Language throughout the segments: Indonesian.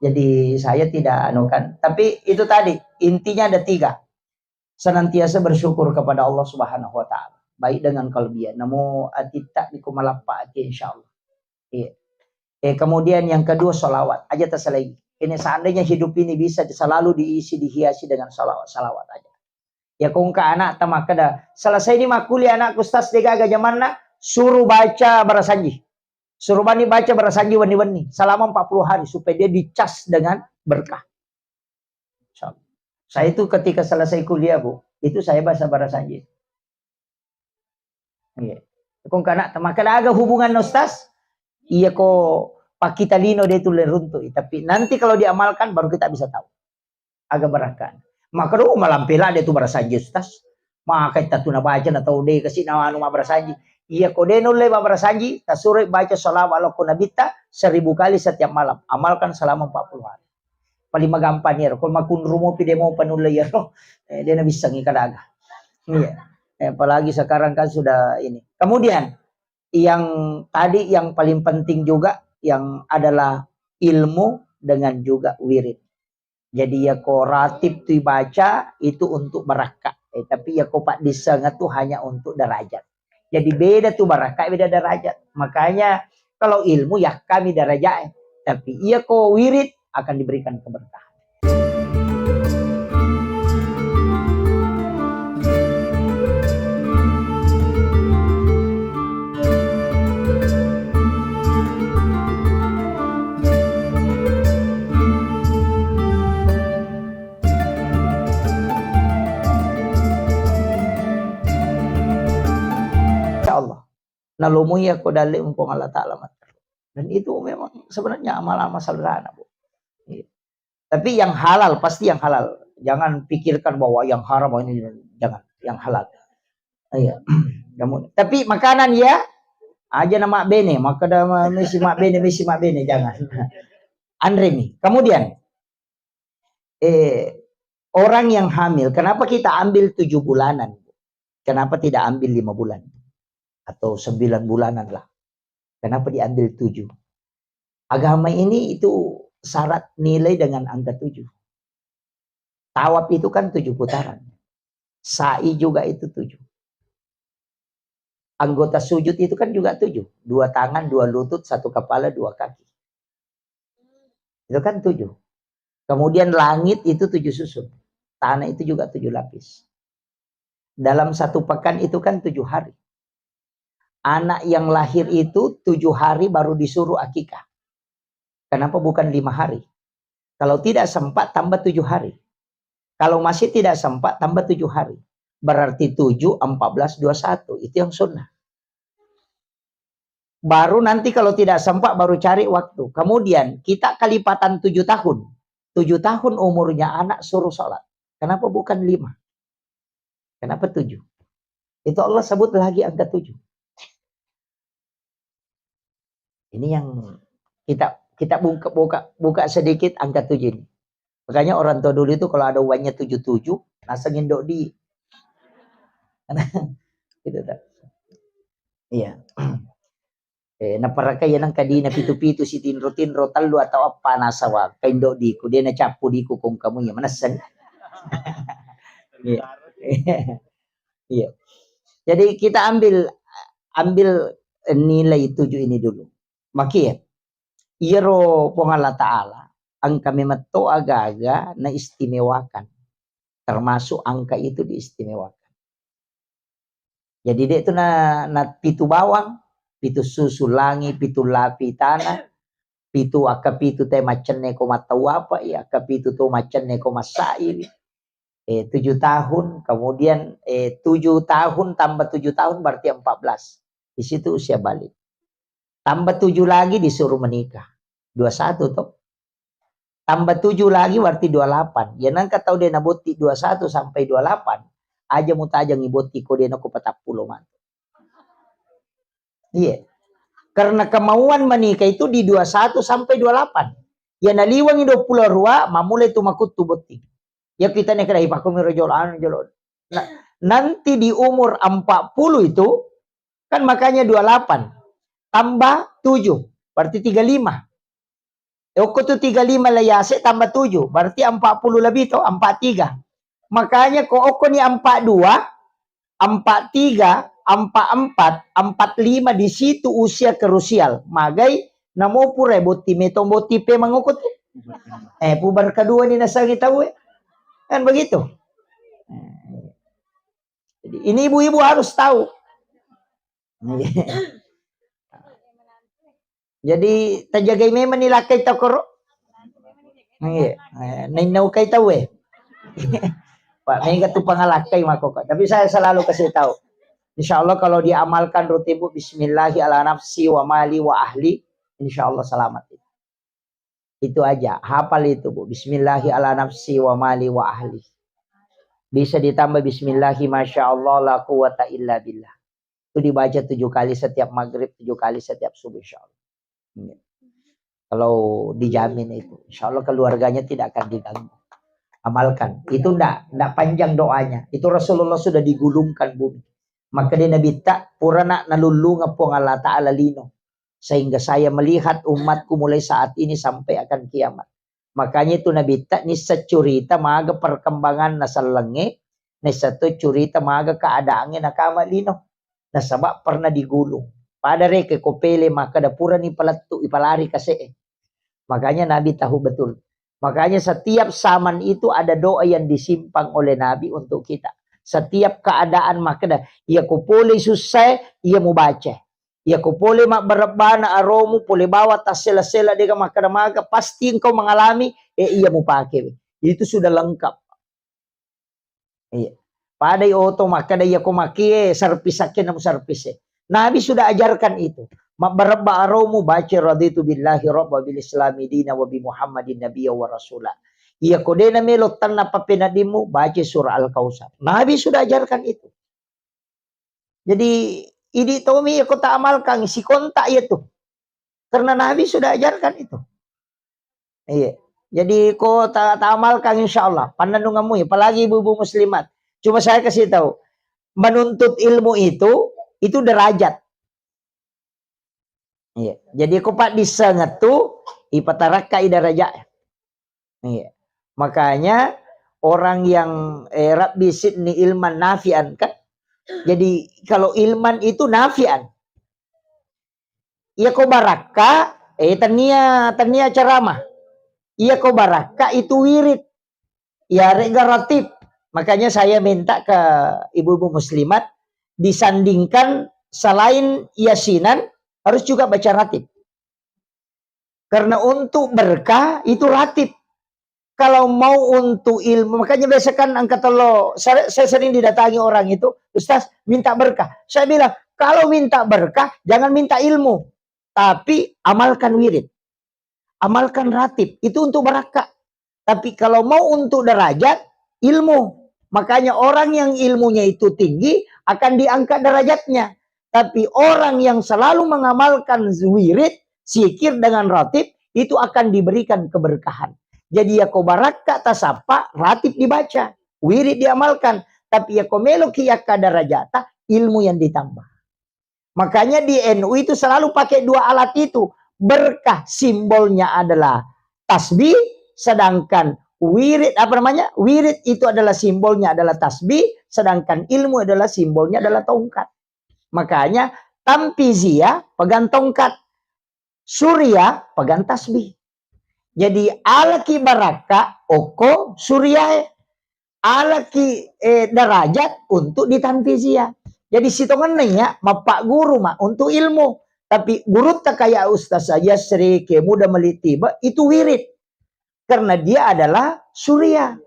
Jadi saya tidak anukan. Tapi itu tadi, intinya ada 3. Senantiasa bersyukur kepada Allah Subhanahu wa taala. Baik dengan kalbiah. Namo atita bikumalapa insyaallah. Iya. Kemudian yang kedua salawat. Aja terselagi. Ini seandainya hidup ini bisa selalu diisi, dihiasi dengan salawat aja. Ya kung ka anak tamak kada. Selesai ini mah kuliah anak ustaz degaga zamanna suruh baca barasanji. Suruh bani baca barasanji wani-wani selama 40 hari supaya dia dicas dengan berkah. Saya itu ketika selesai kuliah, Bu, itu saya baca barasanji. Iya. Kung ka anak tamak kada aga hubungan ustaz. Iya kok Pak kita lino dia itu leruntuh. Tapi nanti kalau diamalkan baru kita bisa tahu. Agak berakkan. Maka do malampela dia tu barasanji ustaz. Maka kita tu na baca na tahu deh kasih na anu barasanji. Iya kode nulle barasanji, tasure baca salawat ala nabita 1000 kali setiap malam. Amalkan selama 40 hari. Paling magampang ya. Kalau makun rumo pide mau panulle ya. Dia na bisa ngikadaga. Iya. Apalagi sekarang kan sudah ini. Kemudian yang tadi yang paling penting juga yang adalah ilmu dengan juga wirid. Jadi ya ko ratib tu baca itu untuk barakah. Tapi ya ko pak disangat tu hanya untuk derajat. Jadi beda tu barakah, beda derajat. Makanya kalau ilmu ya kami derajat. Tapi iya ko wirid akan diberikan keberkahan. Allah. Nalumuya ko dali umpong Allah Ta'ala. Dan itu memang sebenarnya amal-amal sederhana, Bu. Tapi yang halal, pasti yang halal. Jangan pikirkan bahwa yang haram ini, jangan. Yang halal. Iya. Tapi makanan ya, aja nama bene. Maka dah misi mak bene, jangan. Andre nih. Kemudian, orang yang hamil, kenapa kita ambil 7 bulanan? Kenapa tidak ambil 5 bulan? Atau 9 bulanan lah. Kenapa diambil 7? Agama ini itu syarat nilai dengan angka 7. Tawaf itu kan 7 putaran. Sa'i juga itu 7. Anggota sujud itu kan juga 7. 2 tangan, 2 lutut, 1 kepala, 2 kaki. Itu kan 7. Kemudian langit itu 7 susun. Tanah itu juga 7 lapis. Dalam 1 pekan itu kan 7 hari. Anak yang lahir itu 7 hari baru disuruh akikah. Kenapa bukan 5 hari? Kalau tidak sempat tambah 7 hari. Kalau masih tidak sempat tambah 7 hari. Berarti 7, 14, 21. Itu yang sunnah. Baru nanti kalau tidak sempat baru cari waktu. Kemudian kita kelipatan 7 tahun. 7 tahun umurnya anak suruh sholat. Kenapa bukan 5? Kenapa 7? Itu Allah sebut lagi angka 7. Ini yang kita buka sedikit angka 7 ini. Makanya orang tua dulu itu kalau ada uangnya 77, nasengin dok di. Gitu tak. Iya. Na para kaya nang kadina pitu-pitu si tinro talu atau apa nasawa kay dok di ko dia na capu di ko kung kamu ya manasan. Iya. Iya. Jadi kita ambil nilai 7 ini dulu. Maki iro pong Allah Ta'ala ang kami mato aga-aga na istimewakan. Termasuk angka itu diistimewakan. Jadi dia itu na pitu bawang, pitu susu langi, pitu lapi tanah, pitu akapitu te macenne ko matau apa ya, akapitu to macenne ko masail. 7 tahun, kemudian 7 tahun tambah 7 tahun berarti 14. Di situ usia balik. Tambah 7 lagi disuruh menikah. 21 toh. Tambah 7 lagi berarti 28. Ya nang katau dia nabuti 21 sampai 28. Aja mutajang ibuti ko dia naku 40 man. Iya. Karena kemauan menikah itu di 21 sampai 28. Ya naliwang 22 mamulai tumakut tubuti. Ya kita nih kena hipakum rojolan. Nah, nanti di umur 40 itu kan makanya 28. Tambah 7, berarti 35. Oko tuh 35 layase tambah 7. Berarti 40 lebih tuh, 43. Makanya kok oko ni 42, 43, 44, 45 di situ usia krusial. Magai namo pure boti metombo tipe mangukut. Puber kedua ni nasangi tahu kan begitu. Jadi ini ibu-ibu harus tahu. Jadi tajagai memang nilakai takoro. Nau kay tahu Pak Mega tuh pangalakai mako. Tapi saya selalu kasih tahu. Insya Allah kalau diamalkan rutin bu, Bismillahi ala nafsi wa mali wa ahli, insya Allah selamat. Itu aja, hafal itu bu. Bismillahi ala nafsi wa mali wa ahli. Bisa ditambah Bismillahi masya Allah la quwata illa billah. Itu dibaca 7 kali setiap maghrib, 7 kali setiap subuh insya Allah. Kalau dijamin itu, insya Allah keluarganya tidak akan diganggu. Amalkan. Itu enggak panjang doanya. Itu Rasulullah sudah digulungkan bumi. Maka dia Nabi tak purana nalulu ngapong Allah Ta'ala lino. Sehingga saya melihat umatku mulai saat ini sampai akan kiamat. Makanya itu Nabi tak ni securita maga perkembangan nasalenge. Ni satu curita maga keadaannya nakama lino. Nasabak pernah digulung. Pada reke kopele maka dapura ni palatu ipalari kasi. Makanya Nabi tahu betul. Makanya setiap zaman itu ada doa yang disimpang oleh Nabi untuk kita. Setiap keadaan maka dah. Ia kupole susah, ia mau baca. Ia kupole mak berebana aromu, pole bawa tas sela-sela dia maka pasti engkau mengalami, ia mau pakai. Itu sudah lengkap. Iya. Pada oto maka dah ia kumaki serpisakin namu serpis. Nabi sudah ajarkan itu. Mabarabba aromu baca raditu billahi rabba bil islami dina wa bi muhammadin nabiyya wa rasulah. Iya kodena melot tanna papenadimu baca surah Al-Kausar. Nabi sudah ajarkan itu. Jadi ini tomi aku tak amalkan si kontak itu. Karena Nabi sudah ajarkan itu. Iya. Jadi kau tak amalkan insyaallah. Pandanunganmu apalagi ibu-ibu muslimat. Cuma saya kasih tahu. Menuntut ilmu itu derajat. Iya. Jadi kau pak disangat tu ipataraka idaraja. Iya. Makanya orang yang Rabbi sidni ilman nafian kan. Jadi kalau ilman itu nafian. Iya kau baraka tania ceramah. Iya kau baraka itu wirid. Ya rega ratib. Makanya saya minta ke ibu-ibu muslimat disandingkan selain yasinan harus juga baca ratib. Karena untuk berkah itu ratib. Kalau mau untuk ilmu, makanya biasakan angkat telo. Saya sering didatangi orang itu, Ustaz minta berkah. Saya bilang, kalau minta berkah jangan minta ilmu, tapi amalkan wirid. Amalkan ratib, itu untuk berkah. Tapi kalau mau untuk derajat, ilmu. Makanya orang yang ilmunya itu tinggi akan diangkat derajatnya. Tapi orang yang selalu mengamalkan wirid, zikir dengan ratib, itu akan diberikan keberkahan. Jadi ya kau baraka tasapa, ratib dibaca, wirid diamalkan. Tapi ya kau meloki ya kadarajata, ilmu yang ditambah. Makanya di NU itu selalu pakai 2 alat itu. Berkah simbolnya adalah tasbih, sedangkan wirid wirid itu adalah simbolnya adalah tasbih, sedangkan ilmu adalah simbolnya adalah tongkat. Makanya tampizia pegang tongkat, surya pegang tasbih. Jadi alaki baraka oko surya, alaki derajat untuk ditampizia. Jadi sitongannya mapak guru untuk ilmu. Tapi guru tak kayak ustaz saja Sri ke muda melitiba itu wirid. Karena dia adalah surya.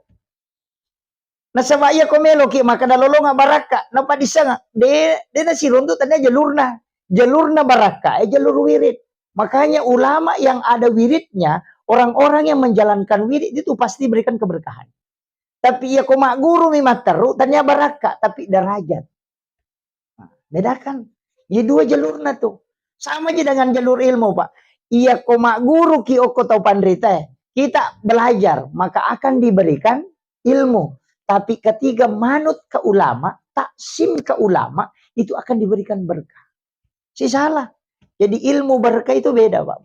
Nah sabaya komelo ki maka dalolonga baraka. Napa disanga? De nasi runtu tanya jalurna. Jalurna baraka, jalur wirid. Makanya ulama yang ada wiridnya, orang-orang yang menjalankan wirid itu pasti berikan keberkahan. Tapi ya koma guru mimah teru tanya baraka, tapi derajat. Nah, bedakan. Ya 2 jalurna tuh. Sama aja dengan jalur ilmu, Pak. Iya koma guru ki oko tau pandrita. Kita belajar, maka akan diberikan ilmu. Tapi ketika manut ke ulama, taksim ke ulama, itu akan diberikan berkah. Si salah. Jadi ilmu berkah itu beda, Pak.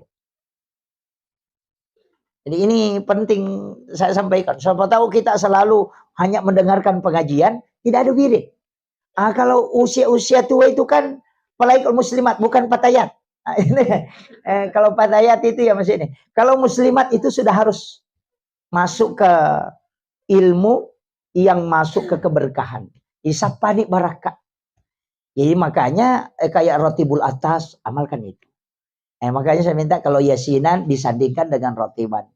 Jadi ini penting saya sampaikan. Siapa tahu kita selalu hanya mendengarkan pengajian, tidak ada wirid. Kalau usia-usia tua itu kan apalagi kalau muslimat, bukan patayat. Kalau patayat itu ya masih ini. Kalau muslimat itu sudah harus masuk ke ilmu yang masuk ke keberkahan. Isapani barakat. Jadi makanya kayak rotibul atas, amalkan itu. Makanya saya minta kalau yasinan disandingkan dengan rotiban.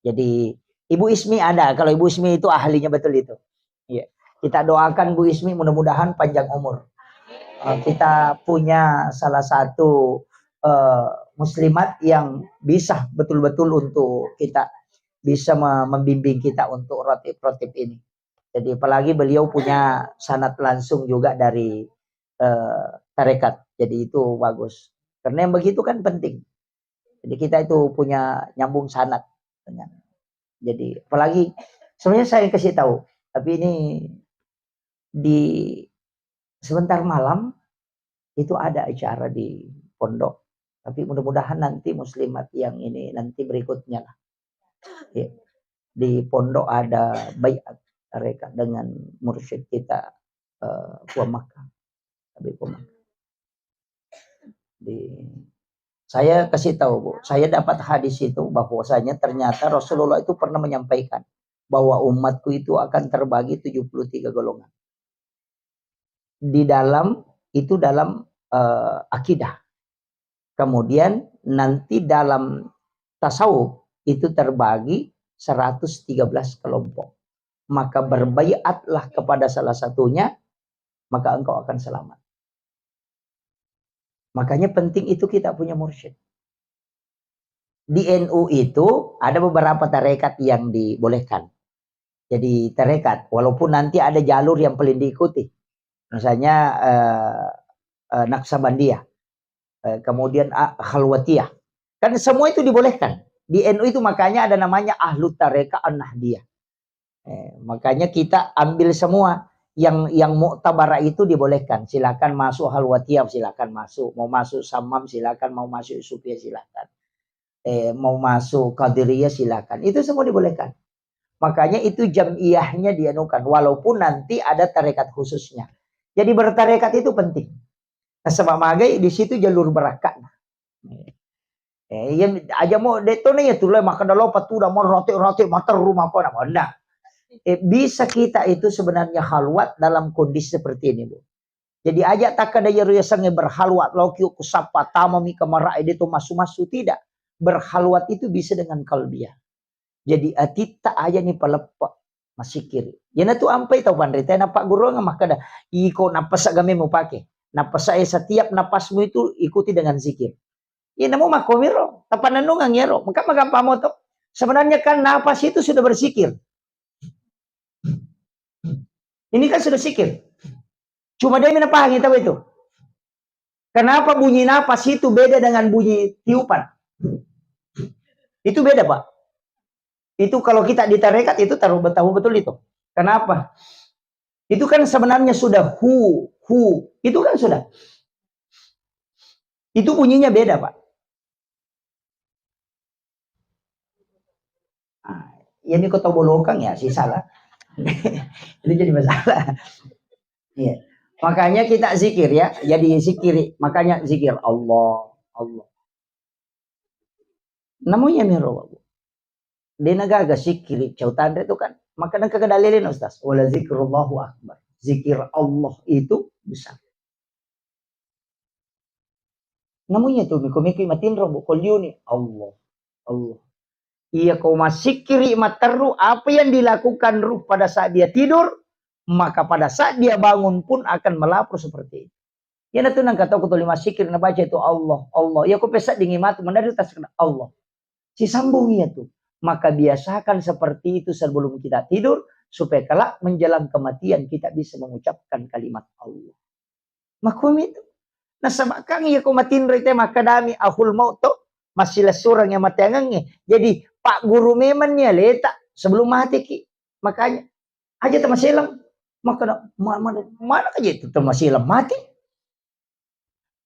Jadi Ibu Ismi ada, kalau Ibu Ismi itu ahlinya betul itu. Ya. Kita doakan Bu Ismi mudah-mudahan panjang umur. Kita punya salah satu muslimat yang bisa betul-betul untuk kita bisa membimbing kita untuk rotib-rotib ini. Jadi apalagi beliau punya sanad langsung juga dari tarekat. Jadi itu bagus. Karena yang begitu kan penting. Jadi kita itu punya nyambung sanad dengan. Jadi apalagi sebenarnya saya kasih tahu, tapi ini di sebentar malam itu ada acara di pondok. Tapi mudah-mudahan nanti muslimat yang ini nanti berikutnya lah. Ya. Di pondok ada baiat mereka dengan mursyid kita Puan Makkah. Habib Puan Makkah. Saya kasih tahu Bu, saya dapat hadis itu bahwasanya ternyata Rasulullah itu pernah menyampaikan bahwa umatku itu akan terbagi 73 golongan. Di dalam itu dalam akidah. Kemudian nanti dalam tasawuf itu terbagi 113 kelompok. Maka berbaiatlah kepada salah satunya, maka engkau akan selamat. Makanya penting itu kita punya mursyid. Di NU itu ada beberapa tarekat yang dibolehkan. Jadi tarekat, walaupun nanti ada jalur yang paling diikuti. Misalnya Naksabandiyah, kemudian Khalwatiyah. Kan semua itu dibolehkan. Di NU itu makanya ada namanya Ahlu Tarekat An-Nahdiyah. Makanya kita ambil semua. Yang muktabarah itu dibolehkan. Silakan masuk Khalwatiyah, silakan masuk. Mau masuk Samam silakan, mau masuk Sufiyah silakan. Mau masuk Qadiriyah silakan. Itu semua dibolehkan. Makanya itu jamiyahnya dianukan. Walaupun nanti ada tarekat khususnya. Jadi bertarekat itu penting. Nah, sebab magai di situ jalur berakat. Yang aja mau detone ya tuh maka dah lopat tuh dah mau roti motor rumah apa nak. Bisa kita itu sebenarnya halwat dalam kondisi seperti ini Bu. Jadi ajak tak ada yang berhalwat laukiu kusapa tamami kamara itu masu tidak. Berhalwat itu bisa dengan kalbiah. Jadi atita aja nih pelepak masih kiri. Ya tu ampai tau bandrita napak guru maka dah iko napas agame mau pakai. Napas saya setiap napasmu itu ikuti dengan zikir. Ya namu makomiro tapan nungang yero. Maka magampamo to. Sebenarnya kan napas itu sudah berzikir. Ini kan sudah zikir. Cuma dia menapahagi tahu itu. Kenapa bunyi napas itu beda dengan bunyi tiupan? Itu beda Pak. Itu kalau kita di tarekat itu tahu betul itu. Kenapa? Itu kan sebenarnya sudah hu. Itu kan sudah. Itu bunyinya beda Pak. Ini kota bolokang ya sih salah. Itu jadi masalah. Iya. Makanya kita zikir ya. Jadi zikir. Makanya zikir Allah. Namanya miro. Dia nagaga zikir. Cautan itu kan. Maka nak kedalilin Ustaz. Wala zikrullahu akbar. Zikir Allah itu besar. Namanya tuh mikir matin robo kolyuni. Allah. Iya kau masih kiri materu apa yang dilakukan ruh pada saat dia tidur, maka pada saat dia bangun pun akan melapor seperti itu. Ya nanti nang kata aku lima sikir na baca itu Allah. Ya kau pesak dingin mati mendadak tas Allah. Si sambung ya tuh. Maka biasakan seperti itu sebelum kita tidur supaya kelak menjelang kematian kita bisa mengucapkan kalimat Allah. Makum itu. Nah sebabkan ya kau matin rete maka dami ahul maut tuh masih seorang yang mati angangnya. Jadi Pak guru memangnya letak sebelum mati ki. Makanya aja temasilam. Maka mana aja itu temasilam mati.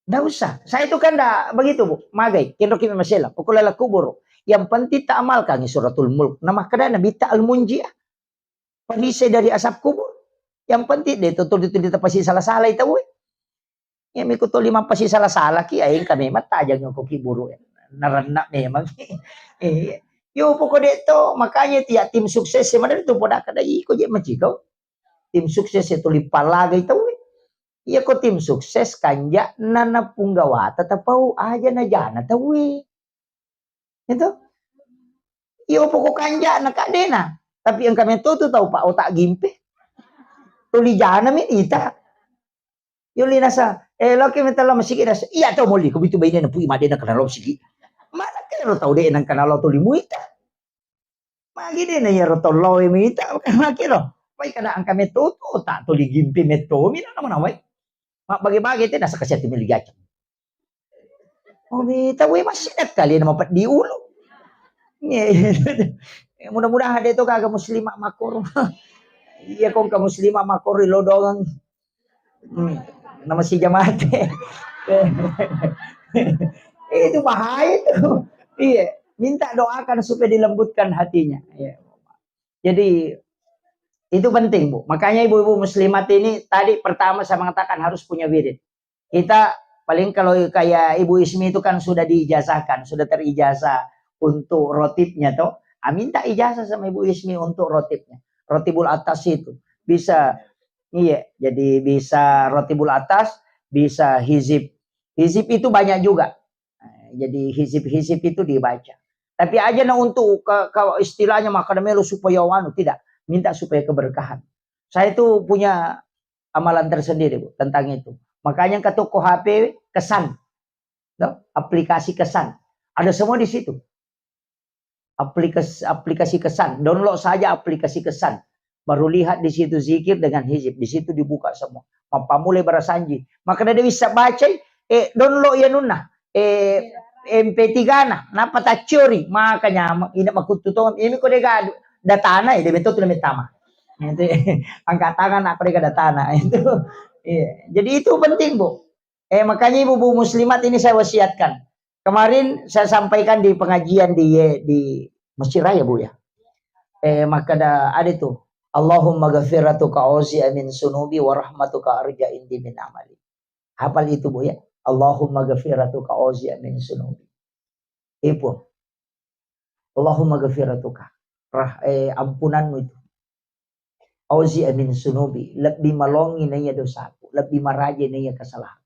Nggak usah. Saya itu kan dah begitu Bu. Magai. Kira kita temasilam. Ukulala kubur. Yang penting tak amalkan suratul mulk. Nama kedana bita al-munjiah. Perisai dari asap kubur. Yang penting deh tutul itu pasti salah-salah itu we. Ya mikut to lima pasti salah-salah ki aing kami mata aja ngoko ki buru. Narenak memang. Yo pokok itu makanya tiap tim sukses sebenarnya itu podak kada iko je macikau. Tim sukses itu lipalaga itu we. Iya ko tim sukses kanja nana punggawa tatapau aja na jana tawe. Itu. Iyo pokok kanja na kadena. Tapi yang kami tuh tahu Pak otak gimpe. Tuli jana mi ita. Yuli nasa laki metala masiki nasa iya tahu muli ko bitu bayina na pui madena kana lo sigi. Mana kaya tahu de nang kana lo tuli muita. Magi de na yaro to lo mi ita kana kiro. Pai kana ang kami tuh tak tuli gimpe meto mi na naman awai. Bagi-bagi itu nasa kasih timil gacha. Oh, kita we masih kali nama pat di ulu. Mudah-mudahan dia itu kagak muslimah makor. Iya kong ka muslimah makor lodongan. Nama si jamaat. Itu bahaya itu. Iya, minta doakan supaya dilembutkan hatinya. Iya. Jadi itu penting, Bu. Makanya ibu-ibu muslimat ini tadi pertama saya mengatakan harus punya wirid. Kita paling kalau kayak Ibu Ismi itu kan sudah diijazahkan, sudah terijazah untuk rotibnya toh. Minta ijazah sama Ibu Ismi untuk rotibnya. Rotibul atas itu bisa iya, jadi bisa rotibul atas, bisa hizib. Hizib itu banyak juga. Jadi hizib-hizib itu dibaca. Tapi aja nah untuk kalau istilahnya makadamelo supaya wanu tidak, minta supaya keberkahan. Saya itu punya amalan tersendiri Bu tentang itu. Makanya ke toko HP kesan, aplikasi kesan, ada semua di situ. Aplikasi kesan, download saja aplikasi kesan, baru lihat di situ zikir dengan hizib, di situ dibuka semua. Pamule barasanji, maka dia bisa baca, download ya nuna, MP3 na, napa tak curi, makanya ini makututon, ini kode gado, datana ya, dia betul tuh tama. Itu angkat tangan apa dia datana itu. Iya. Jadi itu penting Bu. Makanya ibu-ibu muslimat ini saya wasiatkan. Kemarin saya sampaikan di pengajian di Masjid Raya Bu ya. Maka ada tuh. Allahumma ghafiratuka auzi amin sunubi wa rahmatuka arja indi min amali. Hafal itu Bu ya. Allahumma ghafiratuka auzi amin sunubi. Itu. Allahumma ghafiratuka. Ampunanmu itu. Auzi amin sunubi. Lebih malongi nanya dosaku. Lebih maraja nanya kesalahan.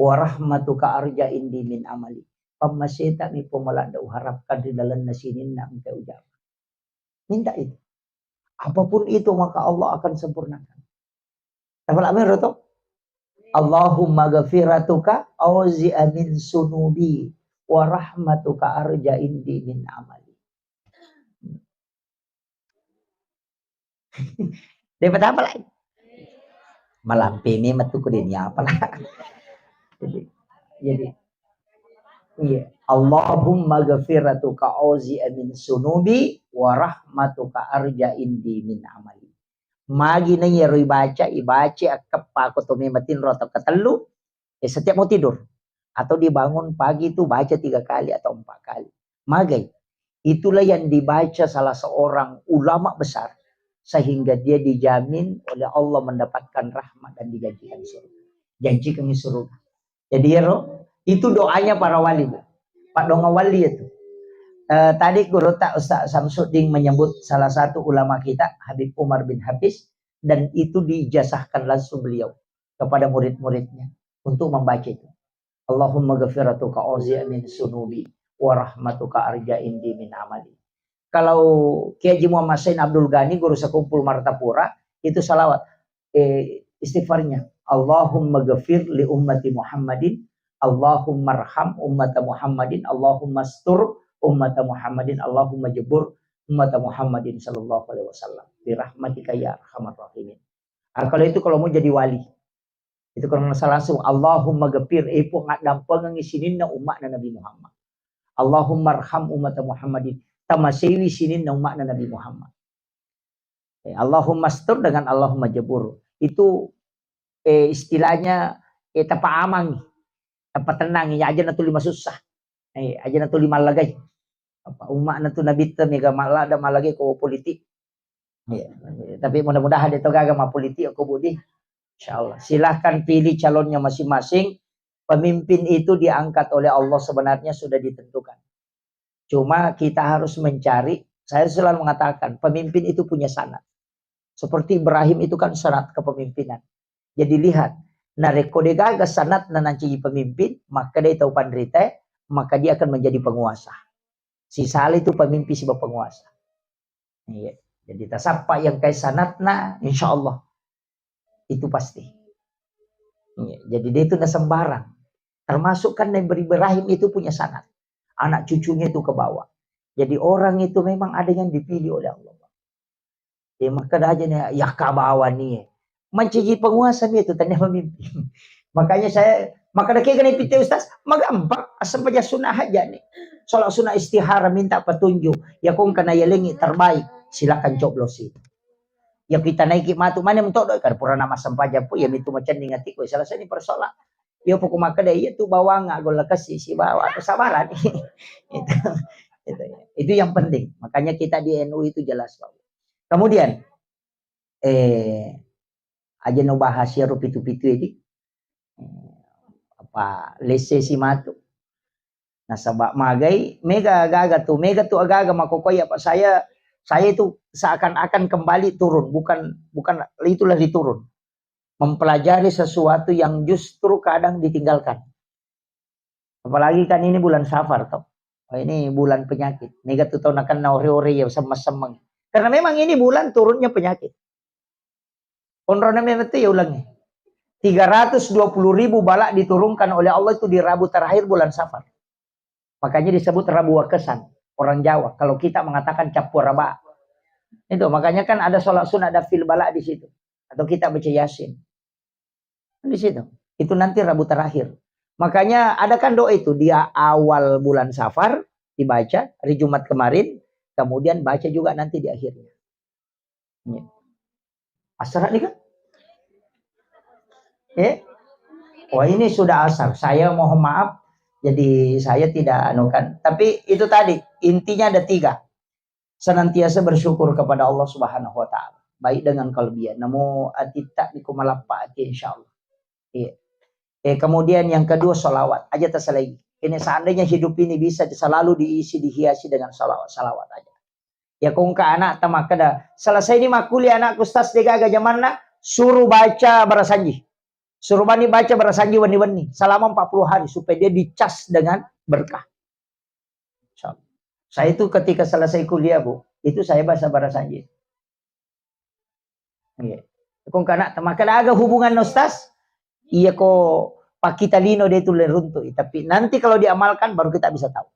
Wa rahmatuka arja indi min amali. Pamasita ni pumalanda uharapkan di dalam nasinin na engkau ujab. Minta itu. Apapun itu maka Allah akan sempurnakan. Tapi amin roto. Allahumma ghafiratuka auzi amin sunubi wa rahmatuka arja indi min amali. Dapat apa lagi? Malampini matuku dinya apa lah. Jadi iya, Allahumma ghafiratuka auzi amin sunubi wa rahmatuka arja indi min amali. Magi na yero ibaca akap ako tumimatin roto ketelu setiap mau tidur atau dibangun pagi itu baca 3 kali atau 4 kali. Magay. Itulah yang dibaca salah seorang ulama besar sehingga dia dijamin oleh Allah mendapatkan rahmat dan dijanjikan surga. Janjikan surga. Jadi itu doanya para wali Bu. Pak Donga Wali itu. Tadi Guru Tak Ustaz Samsudin menyebut salah satu ulama kita Habib Umar bin Hafiz dan itu diijazahkan langsung beliau kepada murid-muridnya untuk membaca itu. Allahumma ghafiratuka auzi min sunubi wa rahmatuka arja indi min amali. Kalau Kiai Haji Muhammad Sain Abdul Ghani Guru Sekumpul Martapura itu salawat istighfarnya Allahumma ghafir li ummati Muhammadin Allahumma arham ummata Muhammadin Allahumma astur ummata Muhammadin Allahumma jebur ummata Muhammadin sallallahu alaihi wasallam bi rahmatika ya arhamar rahimin. Kalau itu kalau mau jadi wali itu kalau masalah langsung Allahumma ghafir ipo ngadampangan ngisinin na umat na Nabi Muhammad Allahumma arham ummata Muhammadin tamasewi sinin na umat na Nabi Muhammad. Allahumma astur dengan Allahumma jebur itu istilahnya tapa amang, tapa tenang, ya aja na tuli masusah, aja na tuli malagay. apa umat na tu nabita mega mala ada malagi ko politik. Ya, tapi mudah-mudahan itu agama politik aku budi. Insyaallah. Silahkan pilih calonnya masing-masing. Pemimpin itu diangkat oleh Allah sebenarnya sudah ditentukan. Cuma kita harus mencari, saya selalu mengatakan, pemimpin itu punya sanad. Seperti Ibrahim itu kan sanad kepemimpinan. Jadi lihat, nareko de gaga sanad na nanti pemimpin, maka dia tahu pandrita, maka dia akan menjadi penguasa. Si Saleh itu pemimpin si penguasa. Iya. Jadi tasapa yang kayak sanatna, insya Allah itu pasti. Iya. Jadi dia itu nggak sembarang. Termasuk kan Nabi Ibrahim itu punya sanad. Anak cucunya itu ke bawah. Jadi orang itu memang ada yang dipilih oleh Allah. Ya maka aja nih ya ke bawah nih. Menciji penguasa itu tanya pemimpin. Makanya saya maka dah kena piti ustaz, magampang asal baca sunnah aja nih. Soal sunnah istihara minta petunjuk, ya kung kena yalengi terbaik, silakan coblos itu. Ya kita naiki matu mana mentok doi kan pura nama sampaja pu ya itu macam ningati ko salah sini persoalan. Ya pokok maka deh itu bawa nggak gol kasih si bawa kesabaran itu yang penting. Makanya kita di NU itu jelas Pak. Kemudian aja no bahas ya pitu-pitu ini apa lese si matu. Nah sabak magai mega tuh agak makokoy apa saya itu seakan-akan kembali turun bukan itulah diturun. Mempelajari sesuatu yang justru kadang ditinggalkan. Apalagi kan ini bulan Safar toh. Oh, ini bulan penyakit. Mega tuh tahun akan nauri-uri ya sama-sama. Karena memang ini bulan turunnya penyakit. Onrona memang itu ya ulangnya. 320.000 balak diturunkan oleh Allah itu di Rabu terakhir bulan Safar. Makanya disebut Rabu Wakesan. Orang Jawa. Kalau kita mengatakan Capur Raba. Itu makanya kan ada sholat sunat ada fil balak di situ. Atau kita baca Yasin. Di situ. Itu nanti Rabu terakhir. Makanya ada kan doa itu dia awal bulan Safar dibaca hari Jumat kemarin, kemudian baca juga nanti di akhirnya. Ya. Asar nih kan? Oh ini sudah asar. Saya mohon maaf. Jadi saya tidak anukan. Tapi itu tadi intinya ada 3. Senantiasa bersyukur kepada Allah Subhanahu Wa Taala. Baik dengan kalbiah. Namo atita dikumalapa insyaallah. Iya. Kemudian yang kedua salawat aja terselagi. Ini seandainya hidup ini bisa selalu dihiasi dengan salawat aja. Ya kung ka anak tamak kada selesai di makuli anak ustaz dega gajamanna suruh baca barasanji. Suruh bani baca barasanji wani-wani selama 40 hari supaya dia dicas dengan berkah. Saya itu ketika selesai kuliah Bu, itu saya baca barasanji. Iya. Kung ka anak tamak kada aga hubungan ustaz. Iya kok Pak Kitalino dia itu leruntuh. Tapi nanti kalau diamalkan baru kita bisa tahu.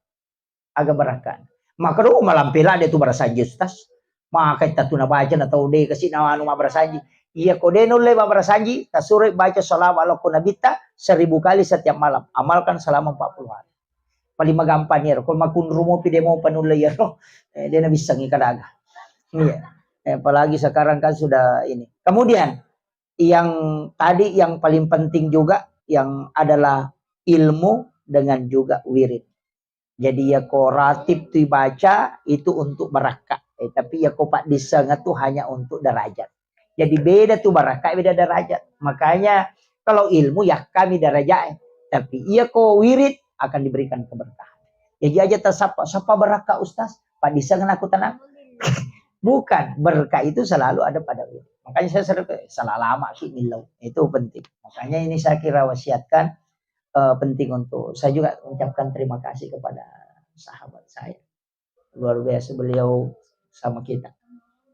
Agak berakan. Maka dulu malampela dia itu berasanji ustaz. Maka kita tuh baca na tahu deh kasih nama anu berasanji. Iya kok dia nulle berasanji. Tasure baca salawat ala kunabita 1000 kali setiap malam. Amalkan selama 40 hari. Paling magampang ya. Kalau makun rumo pide mau panulle ya. Dia na bisa ngikadaga. Iya. Apalagi sekarang kan sudah ini. Kemudian yang tadi yang paling penting juga yang adalah ilmu dengan juga wirid. Jadi ya ko ratib tu baca itu untuk barakah. Tapi ya ko pak disengat tu hanya untuk derajat. Jadi beda tu barakah beda derajat. Makanya kalau ilmu ya kami derajat. Tapi iya ko wirid akan diberikan keberkahan. Jadi aja tersapa barakah ustaz. Pak disengat aku tenang. Bukan, berkah itu selalu ada pada wirid. Makanya saya sering salah lama sih milau. Itu penting. Makanya ini saya kira wasiatkan penting untuk saya juga mengucapkan terima kasih kepada sahabat saya. Luar biasa beliau sama kita.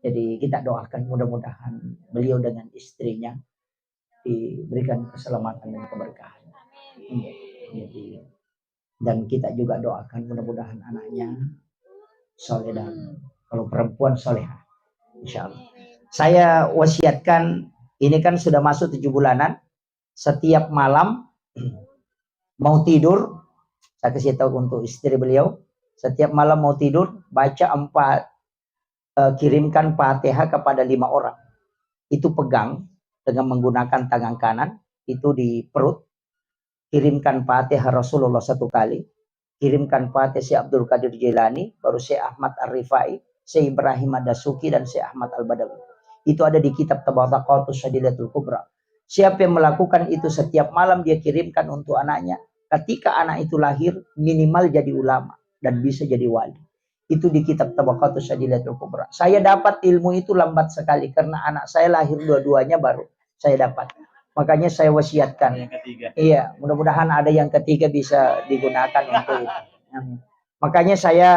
Jadi kita doakan mudah-mudahan beliau dengan istrinya diberikan keselamatan dan keberkahan. Jadi dan kita juga doakan mudah-mudahan anaknya soleh dan kalau perempuan soleha, insya Allah. Saya wasiatkan, ini kan sudah masuk 7 bulanan, setiap malam mau tidur, saya kasih tahu untuk istri beliau, setiap malam mau tidur, baca 4, kirimkan Fatihah kepada 5 orang. Itu pegang dengan menggunakan tangan kanan, itu di perut, kirimkan Fatihah Rasulullah 1 kali, kirimkan Fatih Syekh Abdul Qadir Jilani, baru Syekh Ahmad Ar-Rifai, Syekh Ibrahim Ad-Dasuki, dan Syekh Ahmad Al-Badawi. Itu ada di kitab Tabaqatus Syadidatul Kubra. Siapa yang melakukan itu setiap malam dia kirimkan untuk anaknya, ketika anak itu lahir minimal jadi ulama dan bisa jadi wali. Itu di kitab Tabaqatus Syadidatul Kubra. Saya dapat ilmu itu lambat sekali karena anak saya lahir dua-duanya baru saya dapat. Makanya saya wasiatkan. Iya, mudah-mudahan ada yang ketiga bisa digunakan untuk itu. Makanya saya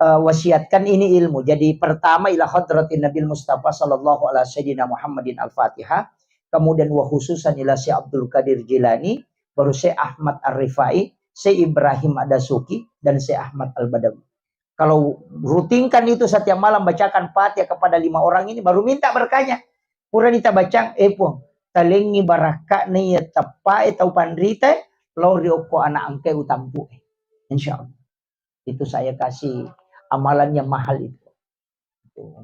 wasiatkan ini ilmu. Jadi pertama ila hadratin Nabil Mustafa sallallahu alaihi wasallam Muhammadin Al-Fatihah. Kemudian wa khususan ila Syekh Abdul Qadir Jilani, baru Syekh Ahmad Ar-Rifai, Syekh Ibrahim Ad-Dasuki, dan Syekh Ahmad Al-Badawi. Kalau rutinkan itu setiap malam bacakan Fatihah kepada 5 orang ini, baru minta berkahnya. Pura kita baca, pong, talengi baraka ni tapai tau pandrite, lori oko anak angke utampu. Insyaallah. Itu saya kasih amalan yang mahal itu.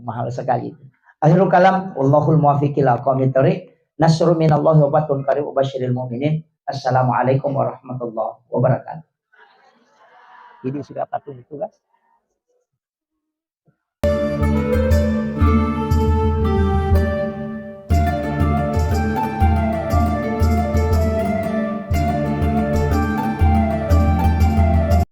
Mahal sekali itu. Akhirul kalam, wallahul muwaffiq ila aqwamit thoriq. Nasrun minallahi wa fathun qarib wa basyiril mu'minin. Assalamualaikum warahmatullahi wabarakatuh. Ini sudah patut itu, guys.